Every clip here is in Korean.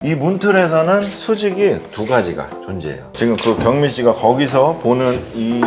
이 문틀에서는 수직이 두 가지가 존재해요. 지금 그 경민 씨가 거기서 보는 이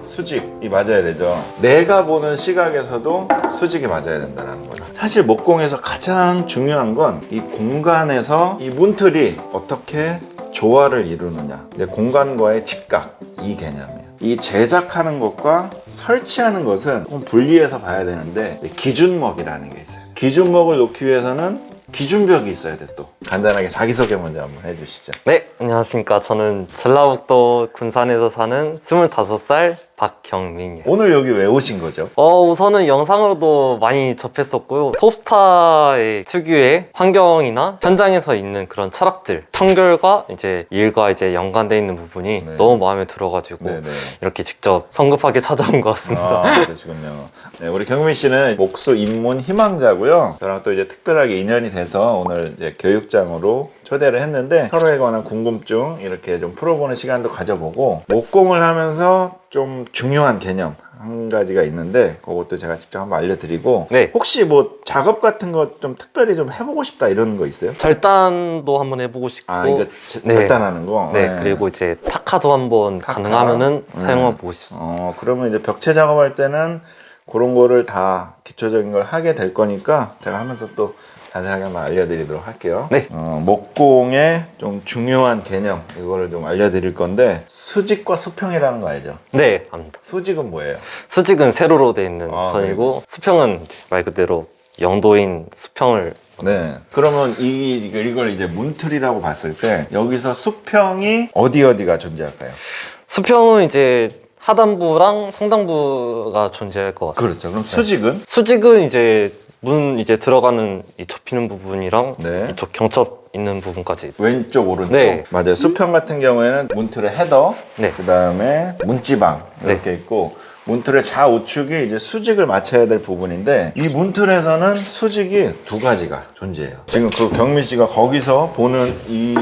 수직이 맞아야 되죠. 내가 보는 시각에서도 수직이 맞아야 된다는 거죠. 사실 목공에서 가장 중요한 건 이 공간에서 이 문틀이 어떻게 조화를 이루느냐, 내 공간과의 직각, 이 개념이에요. 이 제작하는 것과 설치하는 것은 조금 분리해서 봐야 되는데 기준목이라는 게 있어요. 기준목을 놓기 위해서는 기준벽이 있어야 돼. 또 간단하게 자기소개 먼저 한번 해주시죠. 네, 안녕하십니까. 저는 전라북도 군산에서 사는 25살 박경민이에요. 오늘 여기 왜 오신 거죠? 우선은 영상으로도 많이 접했었고요. 톱스타의 특유의 환경이나 현장에서 있는 그런 철학들, 청결과 이제 일과 이제 연관되어 있는 부분이 네. 너무 마음에 들어가지고 네네. 이렇게 직접 성급하게 찾아온 것 같습니다. 아, 그러시군요. 네, 우리 경민 씨는 목수 입문 희망자고요. 저랑 또 이제 특별하게 인연이 돼서 오늘 이제 교육장으로 초대를 했는데 서로에 관한 궁금증 이렇게 좀 풀어보는 시간도 가져보고 목공을 하면서 좀 중요한 개념 한 가지가 있는데 그것도 제가 직접 한번 알려드리고 네. 혹시 뭐 작업 같은 거 좀 특별히 좀 해보고 싶다 이런 거 있어요? 절단도 한번 해보고 싶고 아, 이거 네. 절단하는 거? 네, 그리고 이제 타카도 한번 타카? 가능하면은 사용해보고 싶습니다. 그러면 이제 벽체 작업할 때는 그런 거를 다 기초적인 걸 하게 될 거니까 제가 하면서 또 자세하게 한번 알려드리도록 할게요. 네. 목공의 좀 중요한 개념 이거를 좀 알려드릴 건데 수직과 수평이라는 거 알죠? 네, 압니다. 수직은 뭐예요? 수직은 세로로 되어 있는 아, 선이고 수평은 말 그대로 영도인 수평을 네. 그러면 이걸 이제 문틀이라고 봤을 때 여기서 수평이 어디가 존재할까요? 수평은 이제 하단부랑 상단부가 존재할 것 같아요. 그렇죠. 그럼 수직은? 수직은 이제 문 이제 들어가는 이 접히는 부분이랑 네. 이쪽 경첩 있는 부분까지. 왼쪽 오른쪽. 네. 맞아요. 수평 같은 경우에는 문틀의 헤더, 네. 그 다음에 문지방 이렇게 있고 문틀의 좌우측이 이제 수직을 맞춰야 될 부분인데 이 문틀에서는 수직이 두 가지가 존재해요. 지금 그 경민 씨가 거기서 보는 이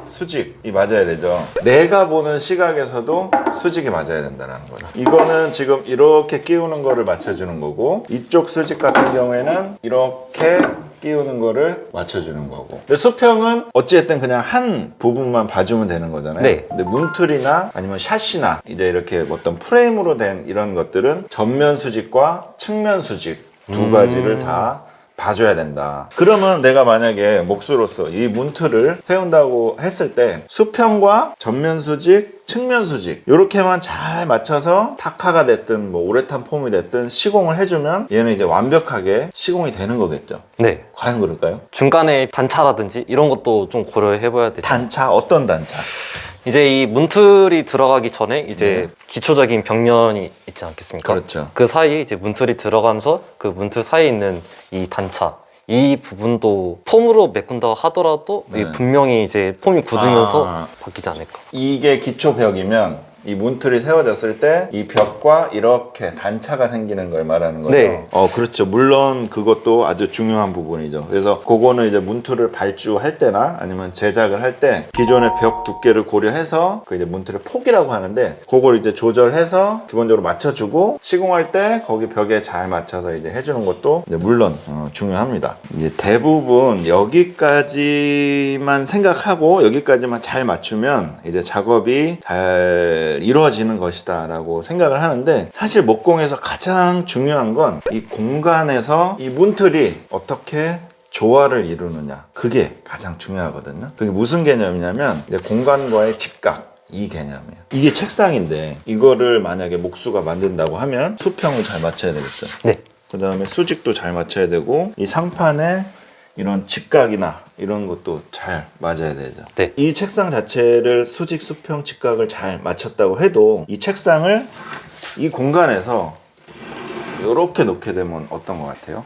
수직이 맞아야 되죠. 내가 보는 시각에서도 수직이 맞아야 된다는 거죠. 이거는 지금 이렇게 끼우는 거를 맞춰주는 거고 이쪽 수직 같은 경우에는 이렇게 끼우는 거를 맞춰주는 거고 근데 수평은 어찌됐든 그냥 한 부분만 봐주면 되는 거잖아요. 네. 근데 문틀이나 아니면 샷이나 이제 이렇게 어떤 프레임으로 된 이런 것들은 전면 수직과 측면 수직 두 가지를 다 봐줘야 된다. 그러면 내가 만약에 목수로서 이 문틀을 세운다고 했을 때 수평과 전면 수직, 측면 수직 이렇게만 잘 맞춰서 타카가 됐든 뭐 우레탄 폼이 됐든 시공을 해주면 얘는 이제 완벽하게 시공이 되는 거겠죠. 네. 과연 그럴까요? 중간에 단차라든지 이런 것도 좀 고려해봐야 되죠. 단차? 어떤 단차? 이제 이 문틀이 들어가기 전에 이제 기초적인 벽면이 있지 않겠습니까? 그렇죠. 그 사이에 이제 문틀이 들어가면서 그 문틀 사이에 있는 이 단차 이 부분도 폼으로 메꾼다고 하더라도 네. 이 분명히 이제 폼이 굳으면서 아. 바뀌지 않을까. 이게 기초 벽이면 이 문틀이 세워졌을 때 이 벽과 이렇게 단차가 생기는 걸 말하는 거죠. 네. 그렇죠. 물론 그것도 아주 중요한 부분이죠. 그래서 그거는 이제 문틀을 발주할 때나 아니면 제작을 할 때 기존의 벽 두께를 고려해서 그 이제 문틀의 폭이라고 하는데 그걸 이제 조절해서 기본적으로 맞춰주고 시공할 때 거기 벽에 잘 맞춰서 이제 해주는 것도 이제 물론 중요합니다. 이제 대부분 여기까지만 생각하고 여기까지만 잘 맞추면 이제 작업이 잘 이루어지는 것이다 라고 생각을 하는데 사실 목공에서 가장 중요한 건 이 공간에서 이 문틀이 어떻게 조화를 이루느냐 그게 가장 중요하거든요. 그게 무슨 개념이냐면 이제 공간과의 직각 이 개념이에요. 이게 책상인데 이거를 만약에 목수가 만든다고 하면 수평을 잘 맞춰야 되겠죠. 네. 그 다음에 수직도 잘 맞춰야 되고 이 상판에 이런 직각이나 이런 것도 잘 맞아야 되죠. 네. 이 책상 자체를 수직, 수평, 직각을 잘 맞췄다고 해도 이 책상을 이 공간에서 이렇게 놓게 되면 어떤 것 같아요?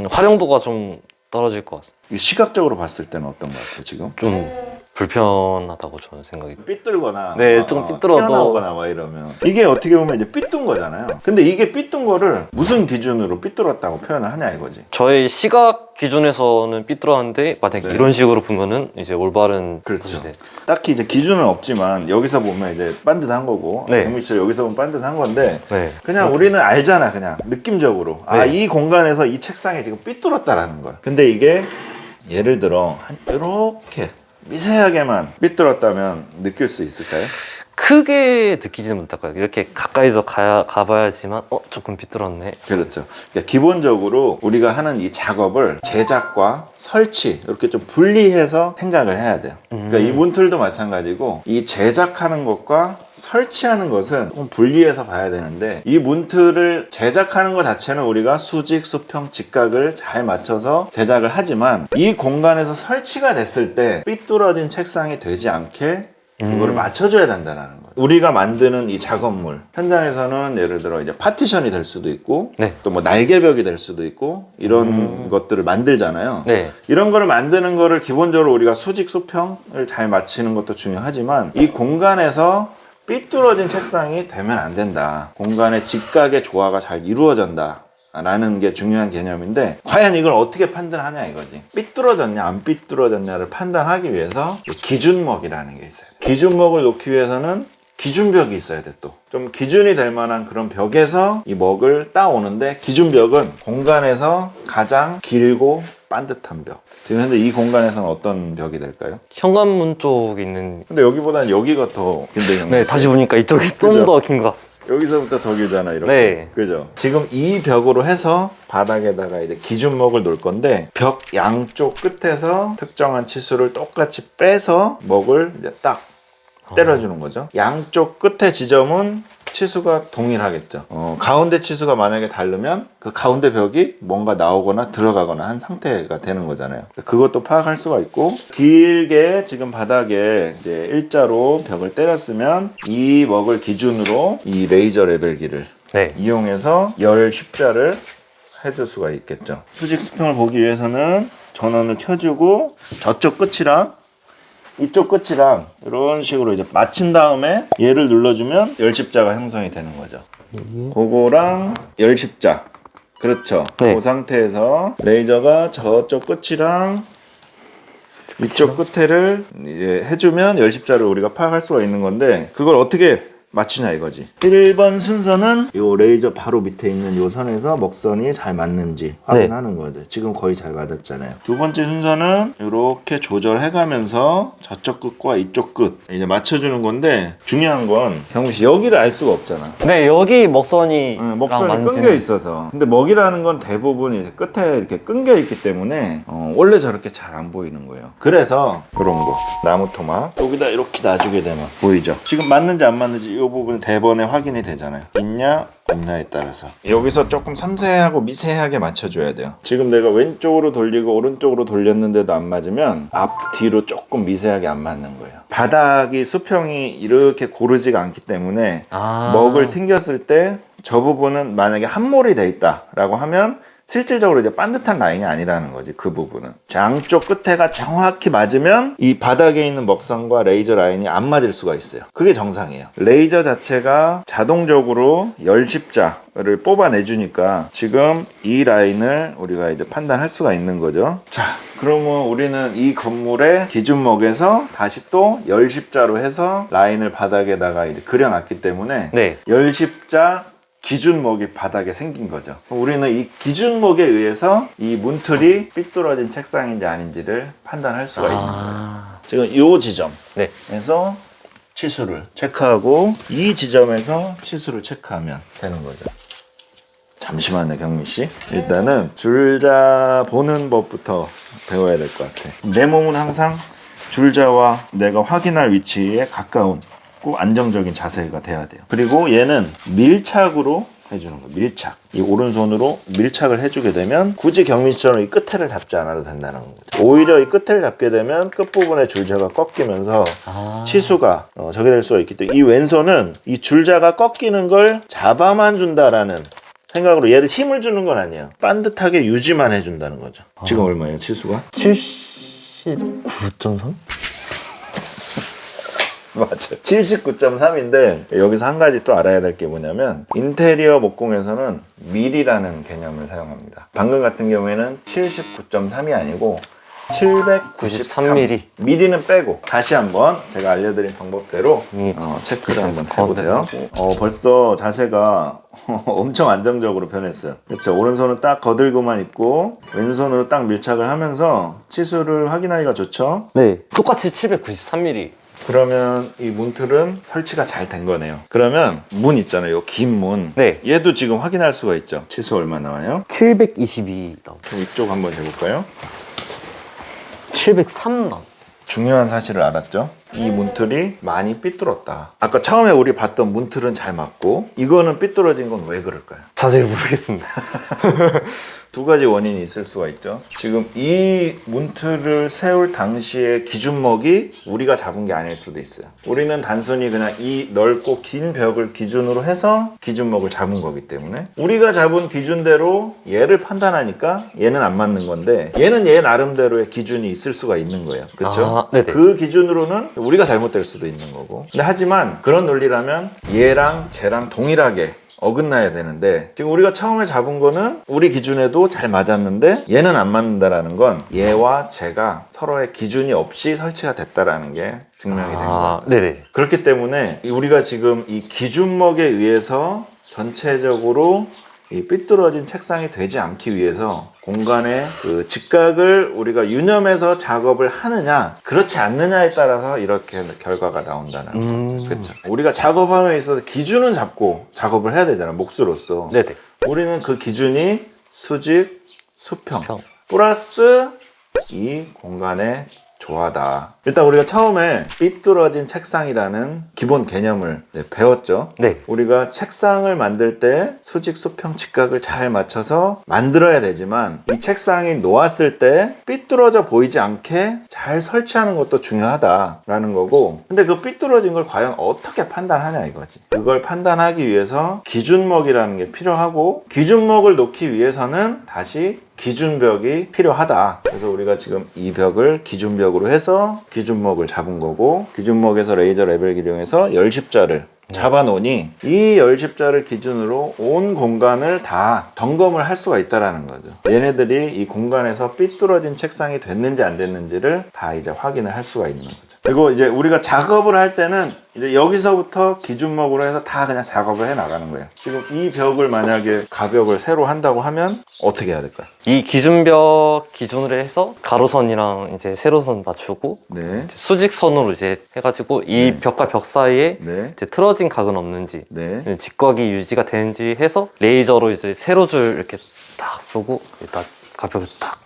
활용도가 좀 떨어질 것 같아요. 이 시각적으로 봤을 때는 어떤 것 같아요, 지금? 좀 불편하다고 저는 생각이 들어요. 삐뚤거나 네, 좀 삐뚤어도. 튀어나오거나 막 이러면 이게 어떻게 보면 이제 삐뚤 거잖아요. 근데 이게 삐뚤 거를 무슨 기준으로 삐뚤었다고 표현을 하냐 이거지. 저의 시각 기준에서는 삐뚤었는데 만약에 네. 이런 식으로 보면은 이제 올바른 그렇죠. 이제 딱히 이제 기준은 없지만 여기서 보면 이제 반듯한 거고 네. 경민 씨 여기서 보면 반듯한 건데 네. 그냥 우리는 알잖아. 그냥 느낌적으로 아, 네. 이 공간에서 이 책상이 지금 삐뚤었다라는 걸. 근데 이게 예를 들어 이렇게 미세하게만 삐뚤었다면 느낄 수 있을까요? 크게 느끼지는 못할까요? 이렇게 가까이서 가봐야지만 조금 삐뚤었네. 그렇죠. 그러니까 기본적으로 우리가 하는 이 작업을 제작과 설치 이렇게 좀 분리해서 생각을 해야 돼요. 그러니까 이 문틀도 마찬가지고 이 제작하는 것과 설치하는 것은 조금 분리해서 봐야 되는데 이 문틀을 제작하는 것 자체는 우리가 수직, 수평, 직각을 잘 맞춰서 제작을 하지만 이 공간에서 설치가 됐을 때 삐뚤어진 책상이 되지 않게 그거를 맞춰줘야 된다는 거예요. 우리가 만드는 이 작업물 현장에서는 예를 들어 이제 파티션이 될 수도 있고 네. 또 뭐 날개벽이 될 수도 있고 이런 것들을 만들잖아요. 네. 이런 거를 만드는 거를 기본적으로 우리가 수직 수평을 잘 맞추는 것도 중요하지만 이 공간에서 삐뚤어진 책상이 되면 안 된다. 공간의 직각의 조화가 잘 이루어진다 라는 게 중요한 개념인데 과연 이걸 어떻게 판단하냐 이거지. 삐뚤어졌냐 안 삐뚤어졌냐를 판단하기 위해서 기준먹이라는 게 있어요. 기준먹을 놓기 위해서는 기준벽이 있어야 돼. 또 좀 기준이 될 만한 그런 벽에서 이 먹을 따오는데 기준벽은 공간에서 가장 길고 반듯한 벽. 지금 현재 이 공간에서는 어떤 벽이 될까요? 현관문 쪽 있는. 근데 여기보다는 여기가 더 긴데 네, 다시 보니까 이쪽이 좀 더 긴 것 같습니다. 여기서부터 더 길잖아 이렇게. 네. 그죠? 지금 이 벽으로 해서 바닥에다가 이제 기준먹을 놓을 건데 벽 양쪽 끝에서 특정한 치수를 똑같이 빼서 먹을 이제 딱 때려주는 거죠. 양쪽 끝의 지점은 치수가 동일하겠죠. 가운데 치수가 만약에 다르면 그 가운데 벽이 뭔가 나오거나 들어가거나 한 상태가 되는 거잖아요. 그것도 파악할 수가 있고 길게 지금 바닥에 이제 일자로 벽을 때렸으면 이 먹을 기준으로 이 레이저 레벨기를 네. 이용해서 열 십자를 해줄 수가 있겠죠. 수직 수평을 보기 위해서는 전원을 켜주고 저쪽 끝이랑 이쪽 끝이랑 이런 식으로 이제 맞춘 다음에 얘를 눌러주면 열십자가 형성이 되는 거죠. 그거랑 열십자. 그렇죠. 네. 그 상태에서 레이저가 저쪽 끝이랑 이쪽 끝에를 이제 해주면 열십자를 우리가 파악할 수가 있는 건데 그걸 어떻게 맞추냐 이거지. 1번 순서는 요 레이저 바로 밑에 있는 요 선에서 먹선이 잘 맞는지 확인하는 거죠. 지금 거의 잘 맞았잖아요. 두 번째 순서는 이렇게 조절해가면서 저쪽 끝과 이쪽 끝 이제 맞춰주는 건데 중요한 건 경민 씨 여기를 알 수가 없잖아. 네, 여기 먹선이 먹선이 끊겨 있어서. 근데 먹이라는 건 대부분 이제 끝에 이렇게 끊겨 있기 때문에 원래 저렇게 잘 안 보이는 거예요. 그래서 이런 거 나무 토막 여기다 이렇게 놔주게 되면 보이죠? 지금 맞는지 안 맞는지 이 부분 대번에 확인이 되잖아요. 있냐 없냐에 따라서 여기서 조금 섬세하고 미세하게 맞춰줘야 돼요. 지금 내가 왼쪽으로 돌리고 오른쪽으로 돌렸는데도 안 맞으면 앞 뒤로 조금 미세하게 안 맞는 거예요. 바닥이 수평이 이렇게 고르지가 않기 때문에 먹을 튕겼을 때 저 부분은 만약에 함몰이 돼 있다라고 하면 실질적으로 이제 반듯한 라인이 아니라는 거지. 그 부분은 양쪽 끝에가 정확히 맞으면 이 바닥에 있는 먹선과 레이저 라인이 안 맞을 수가 있어요. 그게 정상이에요. 레이저 자체가 자동적으로 열십자를 뽑아내주니까 지금 이 라인을 우리가 이제 판단할 수가 있는 거죠. 자, 그러면 우리는 이 건물의 기준먹에서 다시 또 열십자로 해서 라인을 바닥에다가 이제 그려놨기 때문에 네. 열십자 기준목이 바닥에 생긴 거죠. 우리는 이 기준목에 의해서 이 문틀이 삐뚤어진 책상인지 아닌지를 판단할 수가 있는 거예요. 지금 이 지점에서 네. 치수를 체크하고 이 지점에서 치수를 체크하면 되는 거죠. 잠시만요, 경민 씨. 일단은 줄자 보는 법부터 배워야 될 것 같아. 내 몸은 항상 줄자와 내가 확인할 위치에 가까운 안정적인 자세가 돼야 돼요. 그리고 얘는 밀착으로 해주는 거예요. 밀착. 이 오른손으로 밀착을 해주게 되면 굳이 경민 씨처럼 이 끝에를 잡지 않아도 된다는 거죠. 오히려 이 끝을 잡게 되면 끝부분의 줄자가 꺾이면서 치수가 저게 될 수가 있기 때문에 이 왼손은 이 줄자가 꺾이는 걸 잡아만 준다라는 생각으로 얘를 힘을 주는 건 아니에요. 반듯하게 유지만 해준다는 거죠. 지금 얼마예요, 치수가? 79.3? 맞아요. 79.3인데 여기서 한 가지 또 알아야 될 게 뭐냐면 인테리어 목공에서는 밀이라는 개념을 사용합니다. 방금 같은 경우에는 79.3이 아니고 793mm. 미리는 빼고 다시 한번 제가 알려드린 방법대로 체크를 한번 해보세요. 벌써 자세가 엄청 안정적으로 변했어요. 그렇죠. 오른손은 딱 거들고만 있고 왼손으로 딱 밀착을 하면서 치수를 확인하기가 좋죠. 네, 똑같이 793mm. 그러면 이 문틀은 설치가 잘 된 거네요. 그러면 문 있잖아요. 긴 문. 네. 얘도 지금 확인할 수가 있죠. 치수 얼마 나와요? 722 나오죠. 그럼 이쪽 한번 해볼까요? 703 나오죠. 중요한 사실을 알았죠? 이 문틀이 많이 삐뚤었다. 아까 처음에 우리 봤던 문틀은 잘 맞고 이거는 삐뚤어진 건 왜 그럴까요? 자세히 모르겠습니다. 두 가지 원인이 있을 수가 있죠. 지금 이 문틀을 세울 당시의 기준목이 우리가 잡은 게 아닐 수도 있어요. 우리는 단순히 그냥 이 넓고 긴 벽을 기준으로 해서 기준목을 잡은 거기 때문에 우리가 잡은 기준대로 얘를 판단하니까 얘는 안 맞는 건데 얘는 얘 나름대로의 기준이 있을 수가 있는 거예요. 그렇죠? 네네. 그 기준으로는 우리가 잘못될 수도 있는 거고. 근데 하지만 그런 논리라면 얘랑 쟤랑 동일하게 어긋나야 되는데 지금 우리가 처음에 잡은 거는 우리 기준에도 잘 맞았는데 얘는 안 맞는다라는 건 얘와 쟤가 서로의 기준이 없이 설치가 됐다라는 게 증명이 된 거예요. 네네. 그렇기 때문에 우리가 지금 이 기준목에 의해서 전체적으로 이 삐뚤어진 책상이 되지 않기 위해서 공간의 그 직각을 우리가 유념해서 작업을 하느냐 그렇지 않느냐에 따라서 이렇게 결과가 나온다는 거죠. 그렇죠. 우리가 작업함에 있어서 기준은 잡고 작업을 해야 되잖아, 몫으로서. 네네. 우리는 그 기준이 수직, 수평 플러스 이 공간의 조화다. 일단 우리가 처음에 삐뚤어진 책상이라는 기본 개념을 배웠죠. 네. 우리가 책상을 만들 때 수직, 수평, 직각을 잘 맞춰서 만들어야 되지만 이 책상이 놓았을 때 삐뚤어져 보이지 않게 잘 설치하는 것도 중요하다라는 거고, 근데 그 삐뚤어진 걸 과연 어떻게 판단하냐 이거지. 그걸 판단하기 위해서 기준목이라는 게 필요하고, 기준목을 놓기 위해서는 다시 기준벽이 필요하다. 그래서 우리가 지금 이 벽을 기준벽으로 해서 기준목을 잡은 거고, 기준목에서 레이저 레벨 기룡에서 열십자를 잡아놓으니 이 열십자를 기준으로 온 공간을 다 점검을 할 수가 있다는 거죠. 얘네들이 이 공간에서 삐뚤어진 책상이 됐는지 안 됐는지를 다 이제 확인을 할 수가 있는 거죠. 그리고 이제 우리가 작업을 할 때는 이제 여기서부터 기준목으로 해서 다 그냥 작업을 해 나가는 거예요. 지금 이 벽을 만약에 가벽을 새로 한다고 하면 어떻게 해야 될까요? 이 기준벽 기준으로 해서 가로선이랑 이제 세로선 맞추고, 네. 이제 수직선으로 이제 해가지고 이 벽과 벽 사이에 네. 이제 틀어진 각은 없는지, 네. 직각이 유지가 되는지 해서 레이저로 이제 세로줄 이렇게 딱 쏘고 일단 가벽을 딱.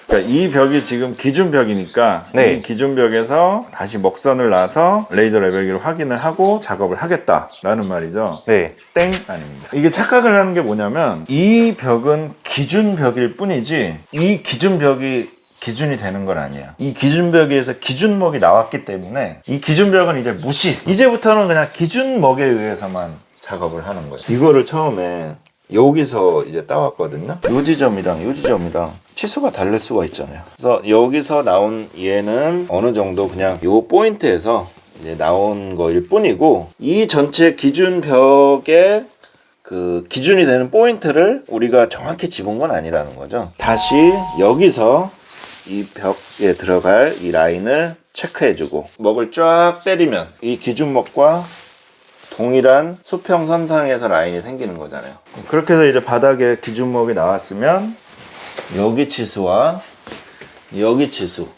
그러니까 이 벽이 지금 기준벽이니까 네. 이 기준벽에서 다시 먹선을 놔서 레이저 레벨기로 확인을 하고 작업을 하겠다라는 말이죠. 네. 땡 아닙니다. 이게 착각을 하는 게 뭐냐면 이 벽은 기준벽일 뿐이지 이 기준벽이 기준이 되는 건 아니에요. 이 기준벽에서 기준목이 나왔기 때문에 이 기준벽은 이제 무시. 이제부터는 그냥 기준목에 의해서만 작업을 하는 거예요. 이거를 처음에 여기서 이제 따왔거든요. 요 지점이랑 요 지점이랑 치수가 다를 수가 있잖아요. 그래서 여기서 나온 얘는 어느 정도 그냥 요 포인트에서 이제 나온 거일 뿐이고, 이 전체 기준벽의 그 기준이 되는 포인트를 우리가 정확히 집은 건 아니라는 거죠. 다시 여기서 이 벽에 들어갈 이 라인을 체크해주고 먹을 쫙 때리면 이 기준목과 동일한 수평선상에서 라인이 생기는 거잖아요. 그렇게 해서 이제 바닥에 기준목이 나왔으면 여기 치수와 여기 치수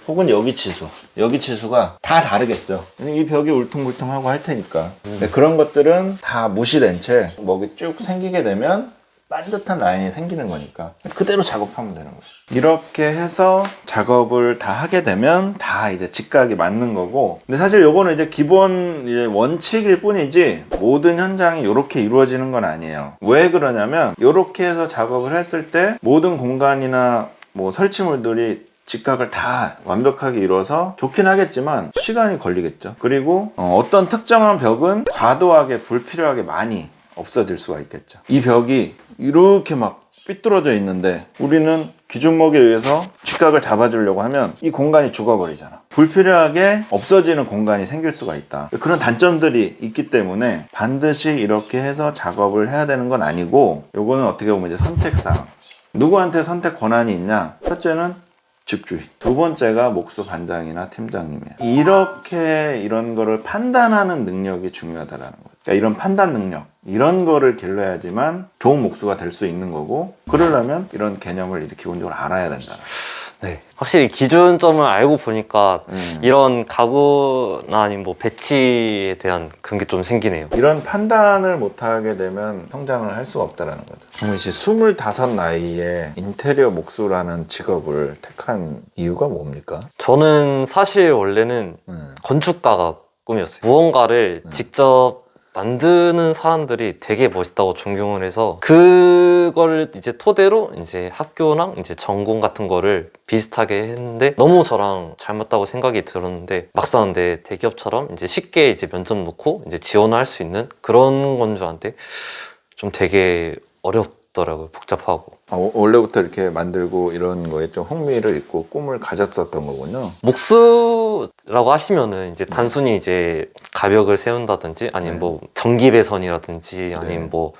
혹은 여기 치수가 다 다르겠죠. 이 벽이 울퉁불퉁하고 할 테니까. 그런 것들은 다 무시된 채 목이 쭉 생기게 되면 반듯한 라인이 생기는 거니까 그대로 작업하면 되는 거예요. 이렇게 해서 작업을 다 하게 되면 다 이제 직각이 맞는 거고, 근데 사실 요거는 이제 기본 이제 원칙일 뿐이지 모든 현장이 이렇게 이루어지는 건 아니에요. 왜 그러냐면 이렇게 해서 작업을 했을 때 모든 공간이나 뭐 설치물들이 직각을 다 완벽하게 이뤄서 좋긴 하겠지만 시간이 걸리겠죠. 그리고 어떤 특정한 벽은 과도하게 불필요하게 많이 없어질 수가 있겠죠. 이 벽이 이렇게 막 삐뚤어져 있는데 우리는 기준목에 의해서 직각을 잡아주려고 하면 이 공간이 죽어버리잖아. 불필요하게 없어지는 공간이 생길 수가 있다. 그런 단점들이 있기 때문에 반드시 이렇게 해서 작업을 해야 되는 건 아니고, 요거는 어떻게 보면 이제 선택사항. 누구한테 선택 권한이 있냐? 첫째는 집주인. 두 번째가 목수 반장이나 팀장님이에요. 이렇게 이런 거를 판단하는 능력이 중요하다라는 거예요. 그러니까 이런 판단 능력, 이런 거를 길러야지만 좋은 목수가 될 수 있는 거고, 그러려면 이런 개념을 이렇게 기본적으로 알아야 된다. 네. 확실히 기준점을 알고 보니까 이런 가구나 아니면 뭐 배치에 대한 그런 게 좀 생기네요. 이런 판단을 못하게 되면 성장을 할 수가 없다라는 거죠. 정민 씨, 25 나이에 인테리어 목수라는 직업을 택한 이유가 뭡니까? 저는 사실 원래는 건축가가 꿈이었어요. 무언가를 직접 만드는 사람들이 되게 멋있다고 존경을 해서 그거를 이제 토대로 이제 학교랑 이제 전공 같은 거를 비슷하게 했는데 너무 저랑 잘 맞다고 생각이 들었는데 막상 근데 대기업처럼 이제 쉽게 이제 면접 놓고 이제 지원을 할 수 있는 그런 건 줄 알았는데 좀 되게 어렵더라고요. 복잡하고. 원래부터 이렇게 만들고 이런 거에 좀 흥미를 있고 꿈을 가졌었던 거군요. 목수라고 하시면은 이제 단순히 이제 가벽을 세운다든지 아니면 뭐 전기 배선이라든지 아니면 뭐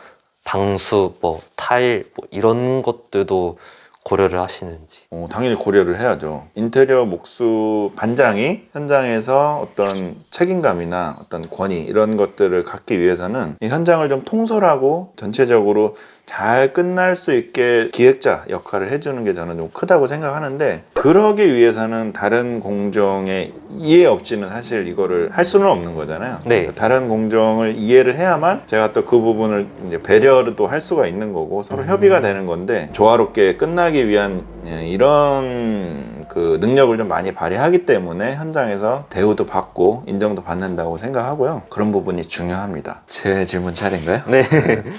방수, 뭐 타일 뭐 이런 것들도 고려를 하시는지. 당연히 고려를 해야죠. 인테리어 목수 반장이 현장에서 어떤 책임감이나 어떤 권위 이런 것들을 갖기 위해서는 이 현장을 좀 통솔하고 전체적으로 잘 끝날 수 있게 기획자 역할을 해주는 게 저는 좀 크다고 생각하는데, 그러기 위해서는 다른 공정의 이해 없이는 사실 이거를 할 수는 없는 거잖아요. 네. 그러니까 다른 공정을 이해를 해야만 제가 또 그 부분을 이제 배려를 또 할 수가 있는 거고 서로 협의가 되는 건데, 조화롭게 끝나기 위한 이런 그 능력을 좀 많이 발휘하기 때문에 현장에서 대우도 받고 인정도 받는다고 생각하고요. 그런 부분이 중요합니다. 제 질문 차례인가요? 네.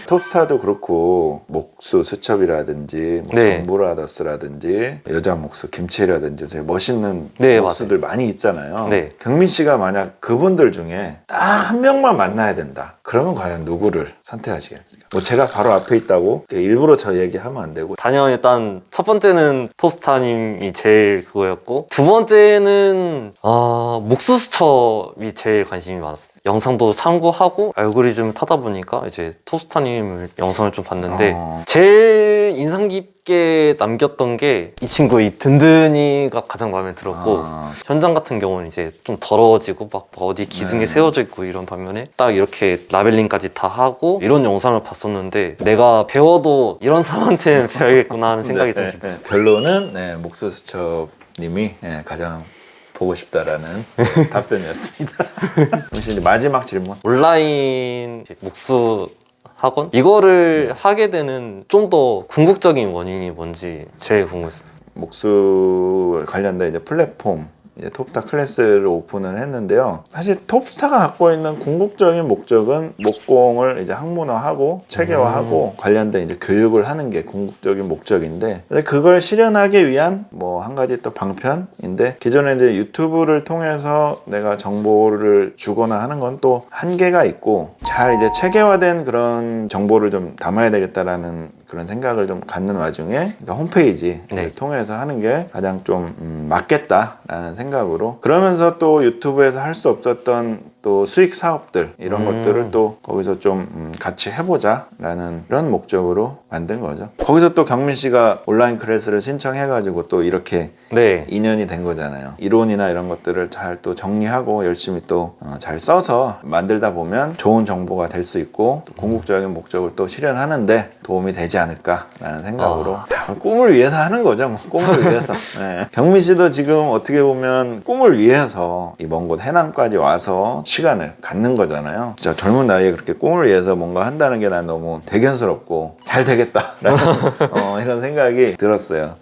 톱스타도 그렇고 목수 수첩이라든지 뭐 네. 정브라더스라든지 여자 목수 김치라든지 되게 멋있는 네, 목수들 많이 있잖아요. 네. 경민 씨가 만약 그분들 중에 딱 한 명만 만나야 된다, 그러면 과연 누구를 선택하시겠습니까? 뭐 제가 바로 앞에 있다고 일부러 저 얘기하면 안 되고. 당연히 일단 첫 번째는 톱스타님이 제일 그거였고, 두 번째는 목수수첩이 제일 관심이 많았어요. 영상도 참고하고 알고리즘을 타다 보니까 이제 톱스타님 영상을 좀 봤는데 제일 인상 깊게 남겼던 게 이 친구 이 든든이가 가장 마음에 들었고, 현장 같은 경우는 이제 좀 더러워지고 막 어디 기둥에 세워져 있고 이런 반면에 딱 이렇게 라벨링까지 다 하고 이런 영상을 봤었는데 내가 배워도 이런 사람한테는 배워야겠구나 하는 생각이 좀 들었어요. 결론은 목수 수첩님이 가장 보고 싶다라는 답변이었습니다. 혹시 이제 마지막 질문. 온라인 목수 학원? 이거를 하게 되는 좀 더 궁극적인 원인이 뭔지 제일 궁금했어요. 목수 관련된 이제 플랫폼, 이제 톱스타 클래스를 오픈을 했는데요. 사실 톱스타가 갖고 있는 궁극적인 목적은 목공을 이제 학문화하고 체계화하고 관련된 이제 교육을 하는 게 궁극적인 목적인데, 그걸 실현하기 위한 뭐 한 가지 또 방편인데, 기존에 이제 유튜브를 통해서 내가 정보를 주거나 하는 건 또 한계가 있고, 잘 이제 체계화된 그런 정보를 좀 담아야 되겠다라는 그런 생각을 좀 갖는 와중에, 그러니까 홈페이지를 통해서 하는 게 가장 좀 맞겠다라는 생각으로, 그러면서 또 유튜브에서 할 수 없었던 또 수익 사업들 이런 것들을 또 거기서 좀 같이 해보자라는 그런 목적으로 만든 거죠. 거기서 또 경민 씨가 온라인 클래스를 신청해가지고 또 이렇게 인연이 된 거잖아요. 이론이나 이런 것들을 잘 또 정리하고 열심히 또 잘 써서 만들다 보면 좋은 정보가 될 수 있고 또 궁극적인 목적을 또 실현하는데 도움이 되지 않을까라는 생각으로 꿈을 위해서 하는 거죠. 뭐. 꿈을 위해서. 네. 경민 씨도 지금 어떻게 보면 꿈을 위해서 이 먼 곳 해남까지 와서 시간을 갖는 거잖아요. 진짜 젊은 나이에 그렇게 꿈을 위해서 뭔가 한다는 게 난 너무 대견스럽고 잘 되겠다라는 이런 생각이 들었어요.